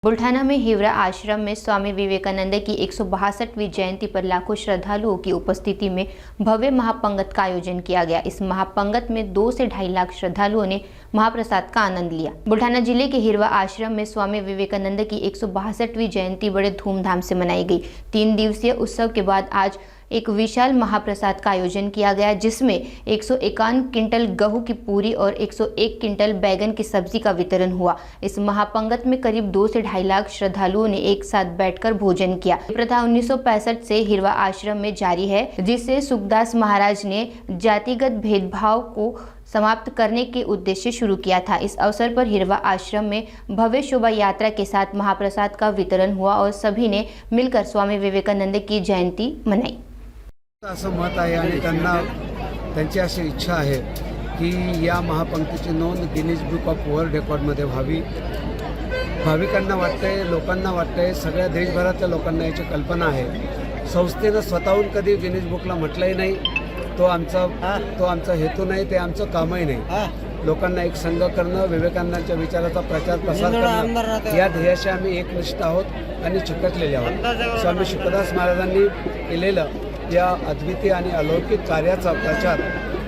बुल्ढाना में हिवरा आश्रम में स्वामी विवेकानंद की 162वीं जयंती पर लाखों श्रद्धालुओं की उपस्थिति में भव्य महापंगत का आयोजन किया गया। इस महापंगत में 2 से 2.5 लाख श्रद्धालुओं ने महाप्रसाद का आनंद लिया। बुल्ढाना जिले के हिवरा आश्रम में स्वामी विवेकानंद की 162वीं जयंती बड़े धूमधाम से मनाई गई। 3 दिवसीय उत्सव के बाद आज एक विशाल महाप्रसाद का आयोजन किया गया, जिसमें 151 क्विंटल गेहूं की पूरी और 101 क्विंटल बैगन की सब्जी का वितरण हुआ। इस महापंगत में करीब 2 से 2.5 लाख श्रद्धालुओं ने एक साथ बैठकर भोजन किया। ये प्रथा 1965 से हिरवा आश्रम में जारी है, जिससे सुखदास महाराज ने जातिगत भेदभाव को समाप्त करने के उद्देश्य शुरू किया था। इस अवसर पर हिरवा आश्रम में भव्य शोभा यात्रा के साथ महाप्रसाद का वितरण हुआ और सभी ने मिलकर स्वामी विवेकानंद की जयंती मनाई। असं मत आहे आणि त्यांची अशी इच्छा आहे की या महापंक्तीची नोंद गिनीज बुक ऑफ वर्ल्ड रेकॉर्डमध्ये व्हावी। भाविकांना वाटतंय, लोकांना वाटतंय, सगळ्या देशभरातल्या लोकांना याची कल्पना आहे। संस्थेनं स्वतःहून कधी गिनीज बुकला म्हटलंही नाही। तो आमचा हेतू नाही, ते आमचं कामही नाही। लोकांना एक संघ करणं, विवेकानंदांच्या विचाराचा प्रचार प्रसार करणं, या ध्येयाशी आम्ही एकनिष्ठ आहोत आणि चिकटलेले आहोत। स्वामी शुकदास महाराजांनी केलेलं या अद्वितीय आणि अलौकिक कार्याचा प्रचार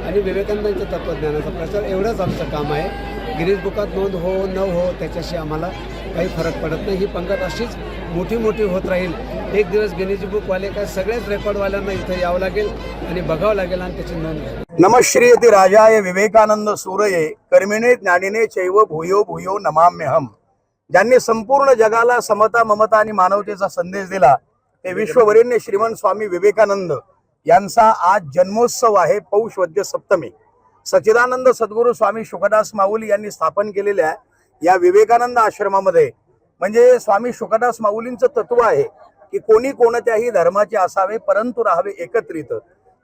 आणि विवेकानंदांच्या तत्त्वज्ञानाचा प्रचार एवढंच आमचं काम आहे। गिनीज बुकात नोंद हो न हो त्याच्याशी आम्हाला काही फरक पडत नाही। ही पंगत अशीच मोठी होत राहील। एक दिवस गिनीज बुकवाले काय सगळ्याच रेकॉर्डवाल्यांना इथं यावं लागेल आणि बघावं लागेल आणि त्याची नोंद घ्यावी। नमश्रीयति राजाय विवेकानंद सूरये कर्मिणे ज्ञानिने चैव भूयो भूयो नमाम्यहम। ज्यांनी संपूर्ण जगाला समता, ममता आणि मानवतेचा संदेश दिला ते विश्ववरेण्य श्रीमंत स्वामी विवेकानंद यांचा आज जन्मोत्सव आहे। पौष वद्य सप्तमी सच्चिदानंद सद्गुरू स्वामी शुकदास माऊली यांनी स्थापन केलेल्या या विवेकानंद आश्रमामध्ये म्हणजे स्वामी शुकदास माऊलींचं तत्व आहे की कोणी कोणत्याही धर्माचे असावे, परंतु राहावे एकत्रित।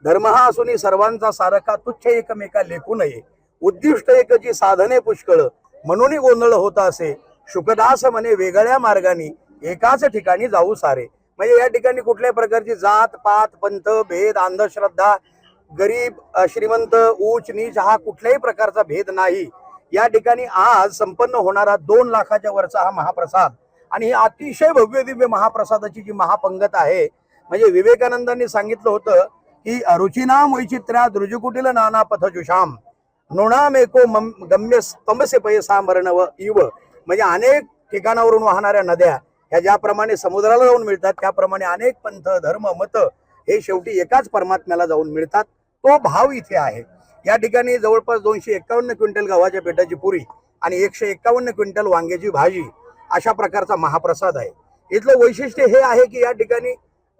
धर्म हा असूनही सर्वांचा सारखा, तुच्छ एकमेका लेखू नये, उद्दिष्ट एकची साधने पुष्कळ, म्हणून गोंधळ होत असे। शुकदास म्हणे वेगळ्या मार्गाने एकाच ठिकाणी जाऊ सारे। म्हणजे या ठिकाणी कुठल्याही प्रकारची जात पात, पंथ, भेद, अंधश्रद्धा, गरीब श्रीमंत, उच्च नीच हा कुठल्याही प्रकारचा भेद नाही। या ठिकाणी आज संपन्न होणारा 2 लाखाच्या वरचा हा महाप्रसाद आणि ही अतिशय भव्य दिव्य महाप्रसादाची जी महापंगत आहे, म्हणजे विवेकानंदांनी सांगितलं होतं की रुचिनाम वैचित्र्यात रुजुकुटील नाना पथजुषाम नृणाम एको गम्य स्तंभसे पैसा मरणव इव। म्हणजे अनेक ठिकाणावरून वाहणाऱ्या नद्या ह्या ज्याप्रमाणे समुद्राला जाऊन मिळतात, त्याप्रमाणे अनेक पंथ, धर्म, मत हे शेवटी एकाच परमात्म्याला जाऊन मिळतात। तो भाव इथे आहे। या ठिकाणी जवळपास 251 क्विंटल गव्हाच्या पिठाची पुरी आणि 151 क्विंटल वांग्याची भाजी अशा प्रकारचा महाप्रसाद आहे। इथलं वैशिष्ट्य हे आहे की या ठिकाणी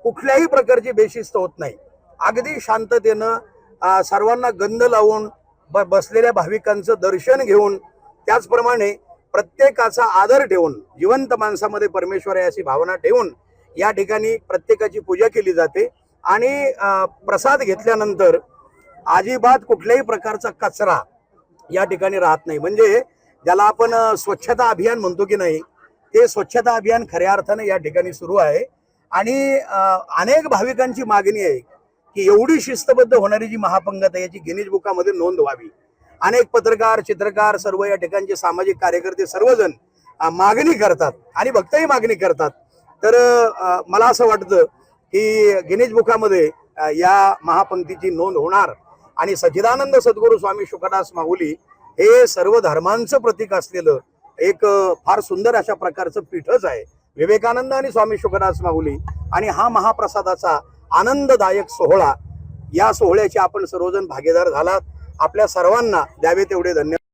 कुठल्याही प्रकारची बेशिस्त होत नाही। अगदी शांततेनं सर्वांना गंध लावून बसलेल्या भाविकांचं दर्शन घेऊन, त्याचप्रमाणे प्रत्येकाचा आदर ठेवून, जिवंत माणसामध्ये परमेश्वर आहे अशी भावना ठेवून या ठिकाणी प्रत्येकाची पूजा केली जाते आणि प्रसाद घेतल्यानंतर अजिबात कुठल्याही प्रकारचा कचरा या ठिकाणी राहत नाही। म्हणजे ज्याला आपण स्वच्छता अभियान म्हणतो की नाही, ते स्वच्छता अभियान खऱ्या अर्थाने या ठिकाणी सुरू आहे। आणि अनेक भाविकांची मागणी आहे की एवढी शिस्तबद्ध होणारी जी महापंगत आहे याची गिनीज बुकामध्ये नोंद व्हावी। अनेक पत्रकार, चित्रकार, सर्व या ठिकाणचे सामाजिक कार्यकर्ते सर्वजण मागणी करतात आणि भक्तही मागणी करतात। तर मला असं वाटतं की गिनीज बुकामध्ये या महापंक्तीची नोंद होणार आणि सच्चिदानंद सद्गुरू स्वामी शुकदास माऊली हे सर्व धर्मांचं प्रतीक असलेलं एक फार सुंदर अशा प्रकारचं पीठच आहे विवेकानंद आणि स्वामी शुकदास माऊली। आणि हा महाप्रसादाचा आनंददायक सोहळा, या सोहळ्याचे आपण सर्वजण भागीदार झालात। आपल्या सर्वांना द्यावे तेवढे धन्यवाद।